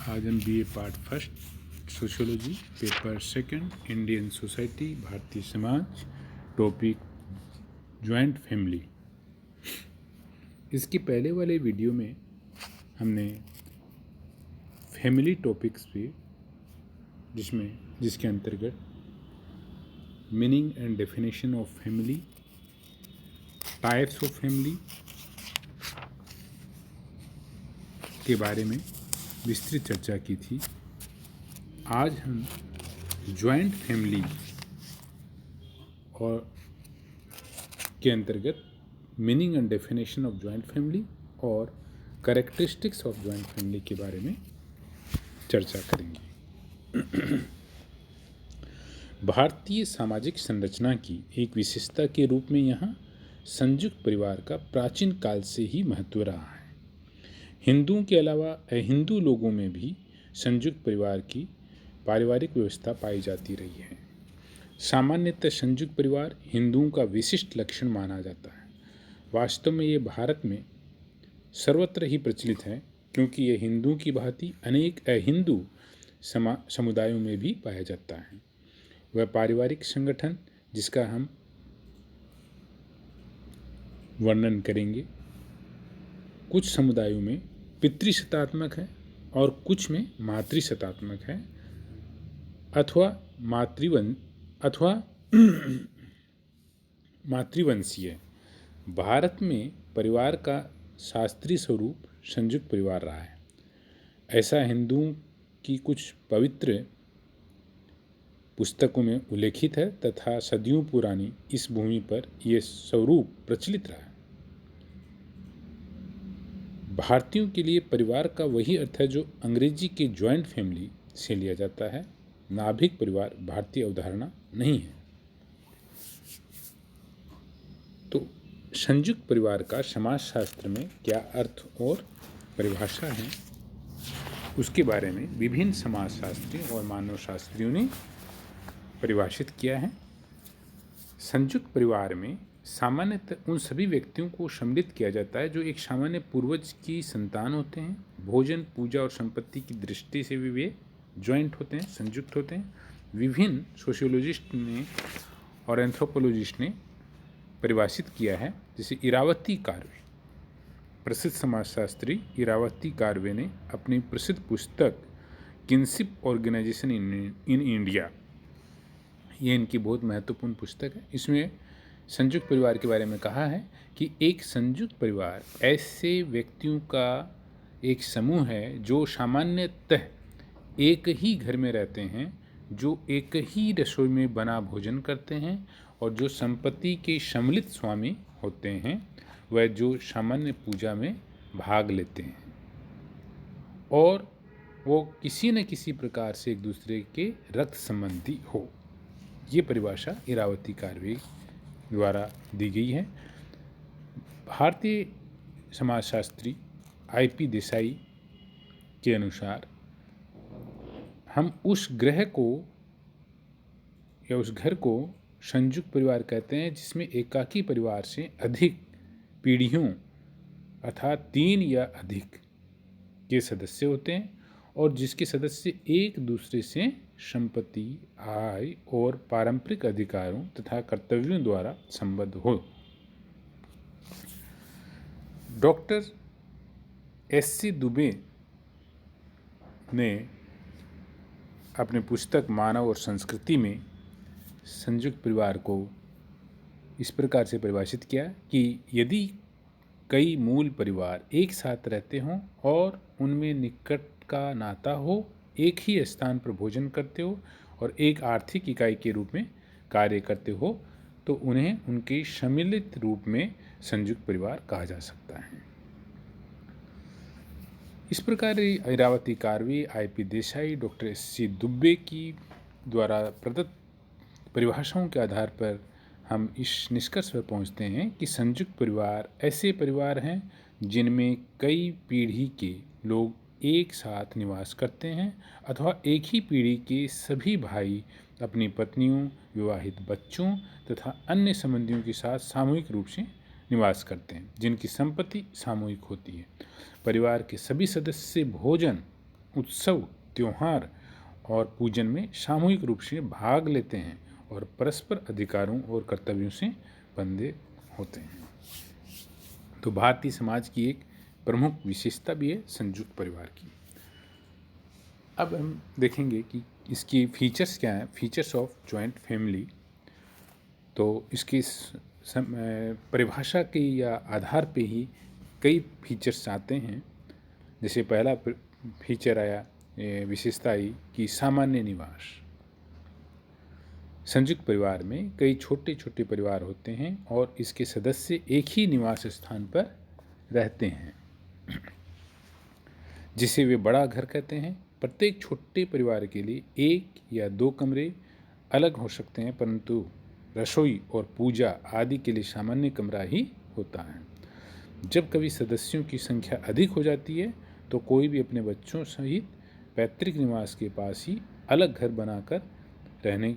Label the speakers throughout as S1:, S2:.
S1: आज हम BA part first sociology paper second Indian society Bharatiya Samaj topic joint family. इसके पहले वाले वीडियो में हमने फैमिली टॉपिक्स पे जिसके अंतर्गत meaning and definition of family, types of family के बारे में विस्तृत चर्चा की थी। आज हम जॉइंट फैमिली और के अंतर्गत meaning and definition of joint family और कैरेक्टरिस्टिक्स ऑफ जॉइंट फैमिली के बारे में चर्चा करेंगे। भारतीय सामाजिक संरचना की एक विशेषता के रूप में यहाँ संयुक्त परिवार का प्राचीन काल से ही महत्व रहा है। हिंदुओं के अलावा अहिंदू लोगों में भी संयुक्त परिवार की पारिवारिक व्यवस्था पाई जाती रही है। सामान्यतः संयुक्त परिवार हिंदुओं का विशिष्ट लक्षण माना जाता है। वास्तव में ये भारत में सर्वत्र ही प्रचलित है, क्योंकि यह हिंदुओं की भांति अनेक अहिंदू समुदायों में भी पाया जाता है। वह पारिवारिक संगठन जिसका हम वर्णन करेंगे, कुछ समुदायों में पितृसत्तात्मक है और कुछ में मातृसत्तात्मक है अथवा मातृवंशीय। भारत में परिवार का शास्त्रीय स्वरूप संयुक्त परिवार रहा है। ऐसा हिंदुओं की कुछ पवित्र पुस्तकों में उल्लेखित है तथा सदियों पुरानी इस भूमि पर यह स्वरूप प्रचलित रहा है। भारतीयों के लिए परिवार का वही अर्थ है जो अंग्रेजी के जॉइंट फैमिली से लिया जाता है। नाभिक परिवार भारतीय अवधारणा नहीं है। तो संयुक्त परिवार का समाजशास्त्र में क्या अर्थ और परिभाषा है, उसके बारे में विभिन्न समाजशास्त्री और मानवशास्त्रियों ने परिभाषित किया है। संयुक्त परिवार में सामान्यतः उन सभी व्यक्तियों को सम्मिलित किया जाता है जो एक सामान्य पूर्वज की संतान होते हैं। भोजन, पूजा और संपत्ति की दृष्टि से भी वे जॉइंट होते हैं, संयुक्त होते हैं। विभिन्न सोशियोलॉजिस्ट ने और एंथ्रोपोलॉजिस्ट ने परिभाषित किया है, जैसे इरावती कार्वे, प्रसिद्ध समाजशास्त्री इरावती कार्वे ने अपनी प्रसिद्ध पुस्तक किनशिप ऑर्गेनाइजेशन इन इंडिया, ये इनकी बहुत महत्वपूर्ण पुस्तक है, इसमें संयुक्त परिवार के बारे में कहा है कि एक संयुक्त परिवार ऐसे व्यक्तियों का एक समूह है जो सामान्यतः एक ही घर में रहते हैं, जो एक ही रसोई में बना भोजन करते हैं और जो संपत्ति के सम्मिलित स्वामी होते हैं, वह जो सामान्य पूजा में भाग लेते हैं और वो किसी न किसी प्रकार से एक दूसरे के रक्त संबंधी हो। ये परिभाषा इरावती कार्वे द्वारा दी गई है। भारतीय समाजशास्त्री IP देसाई के अनुसार हम उस ग्रह को या उस घर को संयुक्त परिवार कहते हैं जिसमें एकाकी परिवार से अधिक पीढ़ियों अर्थात 3 या अधिक के सदस्य होते हैं और जिसके सदस्य एक दूसरे से संपत्ति, आय और पारंपरिक अधिकारों तथा कर्तव्यों द्वारा संबद्ध हो। डॉक्टर SC दुबे ने अपनी पुस्तक मानव और संस्कृति में संयुक्त परिवार को इस प्रकार से परिभाषित किया कि यदि कई मूल परिवार एक साथ रहते हों और उनमें निकट का नाता हो, एक ही स्थान पर भोजन करते हो और एक आर्थिक इकाई के रूप में कार्य करते हो, तो उन्हें उनके सम्मिलित रूप में संयुक्त परिवार कहा जा सकता है। इस प्रकार Iravati Karve, IP Desai, doctor SC Dube की द्वारा प्रदत्त परिभाषाओं के आधार पर हम इस निष्कर्ष पर पहुंचते हैं कि संयुक्त परिवार ऐसे परिवार हैं जिनमें कई पीढ़ी के लोग एक साथ निवास करते हैं अथवा एक ही पीढ़ी के सभी भाई अपनी पत्नियों, विवाहित बच्चों तथा अन्य संबंधियों के साथ सामूहिक रूप से निवास करते हैं, जिनकी संपत्ति सामूहिक होती है। परिवार के सभी सदस्य भोजन उत्सव, त्योहार और पूजन में सामूहिक रूप से भाग लेते हैं और परस्पर अधिकारों और कर्तव्यों से बंधे होते हैं। तो भारतीय समाज की एक प्रमुख विशेषता भी है संयुक्त परिवार की। अब हम देखेंगे कि इसकी फीचर्स क्या हैं, फीचर्स ऑफ जॉइंट फैमिली। तो इसकी परिभाषा के या आधार पे ही कई फीचर्स आते हैं। जैसे पहला फीचर आया, विशेषता आई कि सामान्य निवास। संयुक्त परिवार में कई छोटे छोटे परिवार होते हैं और इसके सदस्य एक ही निवास स्थान पर रहते हैं, जिसे वे बड़ा घर कहते हैं। प्रत्येक छोटे परिवार के लिए एक या दो कमरे अलग हो सकते हैं, परंतु रसोई और पूजा आदि के लिए सामान्य कमरा ही होता है। जब कभी सदस्यों की संख्या अधिक हो जाती है तो कोई भी अपने बच्चों सहित पैतृक निवास के पास ही अलग घर बनाकर रहने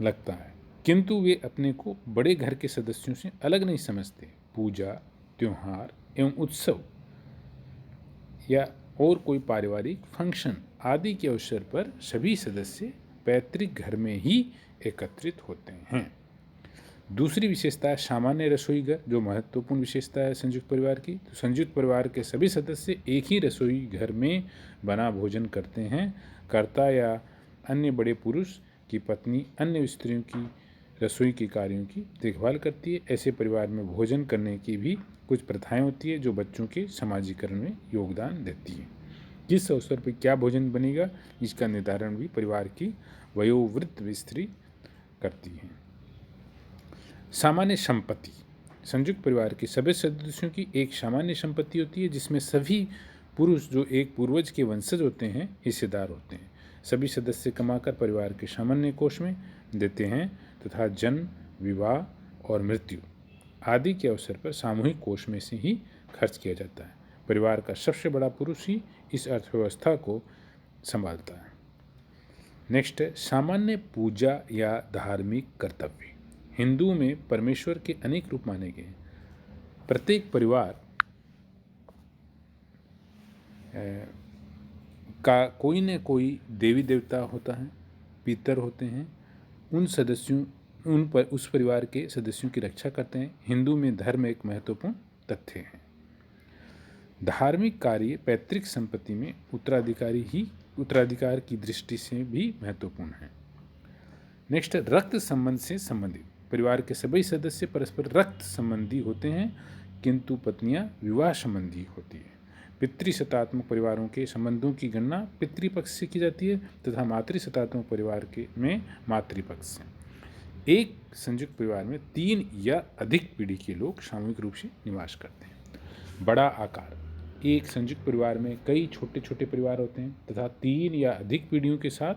S1: लगता है, किंतु वे अपने को बड़े घर के सदस्यों से अलग नहीं समझते। पूजा, त्योहार एवं उत्सव या और कोई पारिवारिक फंक्शन आदि के अवसर पर सभी सदस्य पैतृक घर में ही एकत्रित होते हैं। दूसरी विशेषता है सामान्य रसोई घर, जो महत्वपूर्ण विशेषता है संयुक्त परिवार की। तो संयुक्त परिवार के सभी सदस्य एक ही रसोई घर में बना भोजन करते हैं। कर्ता या अन्य बड़े पुरुष की पत्नी अन्य स्त्रियों की रसोई के कार्यों की देखभाल करती है। ऐसे परिवार में भोजन करने की भी कुछ प्रथाएं होती है जो बच्चों के समाजीकरण में योगदान देती है। किस अवसर पर क्या भोजन बनेगा, इसका निर्धारण भी परिवार की वयोवृद्ध स्त्री करती है। सामान्य संपत्ति। संयुक्त परिवार के सभी सदस्यों की एक सामान्य संपत्ति होती है, जिसमें सभी पुरुष जो एक पूर्वज के वंशज होते हैं हिस्सेदार होते हैं। सभी सदस्य कमाकर परिवार के सामान्य कोष में देते हैं तथा जन्म, विवाह और मृत्यु आदि के अवसर पर सामूहिक कोष में से ही खर्च किया जाता है। परिवार का सबसे बड़ा पुरुष ही इस अर्थव्यवस्था को संभालता है। नेक्स्ट है सामान्य पूजा या धार्मिक कर्तव्य। हिंदुओं में परमेश्वर के अनेक रूप माने गए हैं। प्रत्येक परिवार का कोई न कोई देवी देवता होता है, पितर होते हैं। उस परिवार के सदस्यों की रक्षा करते हैं। हिंदू में धर्म एक महत्वपूर्ण तथ्य है। धार्मिक कार्य पैतृक संपत्ति में उत्तराधिकार की दृष्टि से भी महत्वपूर्ण है। नेक्स्ट, रक्त संबंध से संबंधित। परिवार के सभी सदस्य परस्पर रक्त संबंधी होते हैं, किंतु पत्नियां विवाह संबंधी होती है। पितृसत्तात्मक परिवारों के संबंधों की गणना पितृपक्ष से की जाती है तथा मातृसत्तात्मक परिवार में मातृपक्ष से। एक संयुक्त परिवार में 3 या अधिक पीढ़ी के लोग सामूहिक रूप से निवास करते हैं। बड़ा आकार। एक संयुक्त परिवार में कई छोटे छोटे परिवार होते हैं तथा 3 या अधिक पीढ़ियों के साथ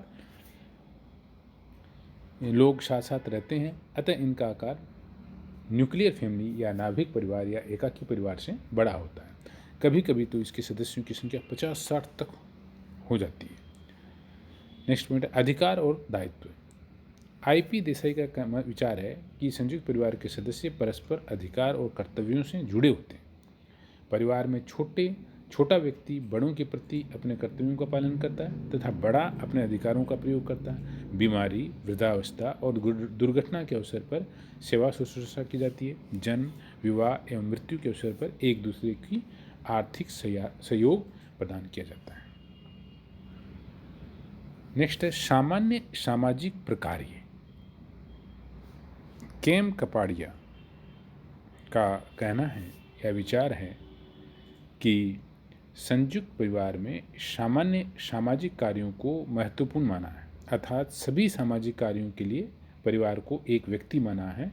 S1: लोग साथ साथ रहते हैं, अतः इनका आकार न्यूक्लियर फैमिली या नाभिक परिवार या एकाकी परिवार से बड़ा होता है। कभी कभी तो इसके सदस्यों की संख्या 50-60 तक हो जाती है। नेक्स्ट पॉइंट, अधिकार और दायित्व। IP देसाई का विचार है कि संयुक्त परिवार के सदस्य परस्पर अधिकार और कर्तव्यों से जुड़े होते हैं। परिवार में छोटा व्यक्ति बड़ों के प्रति अपने कर्तव्यों का पालन करता है तथा बड़ा अपने अधिकारों का प्रयोग करता है। बीमारी, वृद्धावस्था और दुर्घटना के अवसर पर सेवा शुश्रूषा की जाती है। जन्म, विवाह एवं मृत्यु के अवसर पर एक दूसरे की आर्थिक सहयोग प्रदान किया जाता है। नेक्स्ट है सामान्य सामाजिक प्रकार्य। केम कपाड़िया का कहना है या विचार है कि संयुक्त परिवार में सामान्य सामाजिक कार्यों को महत्वपूर्ण माना है, अर्थात सभी सामाजिक कार्यों के लिए परिवार को एक व्यक्ति माना है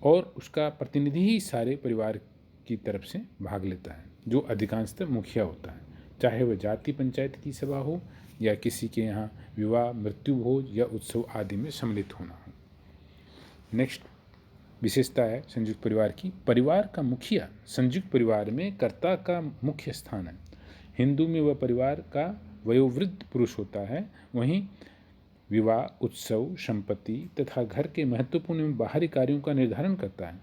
S1: और उसका प्रतिनिधि ही सारे परिवार की तरफ से भाग लेता है, जो अधिकांशतः मुखिया होता है, चाहे वह जाति पंचायत की सभा हो या किसी के यहाँ विवाह, मृत्यु भोज या उत्सव आदि में सम्मिलित होना हो। नेक्स्ट विशेषता है संयुक्त परिवार की, परिवार का मुखिया। संयुक्त परिवार में कर्ता का मुख्य स्थान है। हिंदू में वह परिवार का वयोवृद्ध पुरुष होता है, वहीं विवाह, उत्सव, संपत्ति तथा घर के महत्वपूर्ण एवं बाहरी कार्यों का निर्धारण करता है,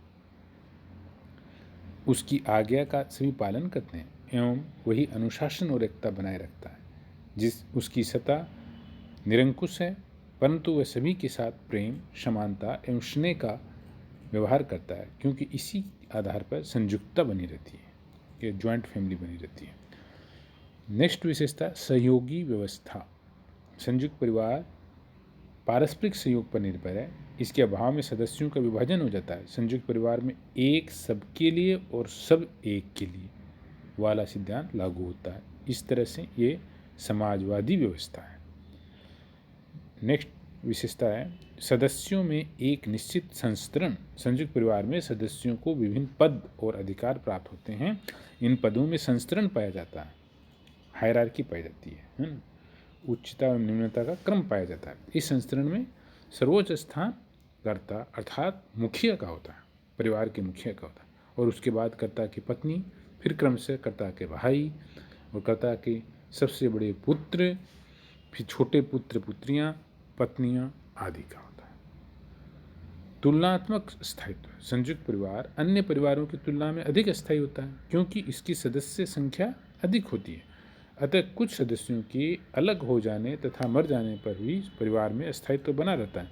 S1: उसकी आज्ञा का सभी पालन करते हैं। एवं वही अनुशासन और एकता बनाए रखता है। जिस उसकी सत्ता निरंकुश है, परंतु वह सभी के साथ प्रेम, समानता एवं स्नेह का व्यवहार करता है, क्योंकि इसी आधार पर संयुक्तता बनी रहती है, ये ज्वाइंट फैमिली बनी रहती है। नेक्स्ट विशेषता सहयोगी व्यवस्था। संयुक्त परिवार पारस्परिक सहयोग पर निर्भर है। इसके अभाव में सदस्यों का विभाजन हो जाता है। संयुक्त परिवार में एक सबके लिए और सब एक के लिए वाला सिद्धांत लागू होता है। इस तरह से ये समाजवादी व्यवस्था है। नेक्स्ट विशेषता है सदस्यों में एक निश्चित संस्तरण। संयुक्त परिवार में सदस्यों को विभिन्न पद और अधिकार प्राप्त होते हैं। इन पदों में संस्तरण पाया जाता है, हायरार्की पाई जाती है ना? उच्चता एवं निम्नता का क्रम पाया जाता है। इस संस्तरण में सर्वोच्च स्थान कर्ता अर्थात मुखिया का होता है, परिवार के मुखिया का होता है, और उसके बाद कर्ता की पत्नी, फिर क्रमशः कर्ता के भाई और कर्ता के सबसे बड़े पुत्र, फिर छोटे पुत्र पुत्रियां, पत्नियां आदि का होता है। तुलनात्मक स्थायित्व। संयुक्त परिवार अन्य परिवारों की तुलना में अधिक अस्थायी होता है, क्योंकि इसकी सदस्य संख्या अधिक होती है। अतः कुछ सदस्यों के अलग हो जाने तथा मर जाने पर भी परिवार में स्थायित्व बना रहता है।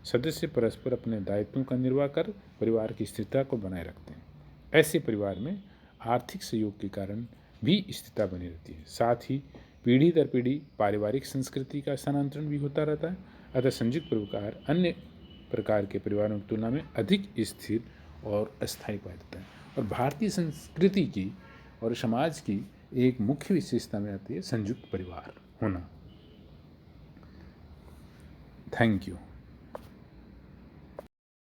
S1: सदस्य परस्पर अपने दायित्वों का निर्वाह कर परिवार की स्थिरता को बनाए रखते हैं। ऐसे परिवार में आर्थिक सहयोग के कारण भी स्थिरता बनी रहती है। साथ ही पीढ़ी दर पीढ़ी पारिवारिक संस्कृति का स्थानांतरण भी होता रहता है। अतः संयुक्त परिवार अन्य प्रकार के परिवारों की तुलना में अधिक स्थिर और अस्थायी पाया जाता है। और भारतीय संस्कृति की और समाज की एक मुख्य विशेषता में आती है संयुक्त परिवार होना। Thank you.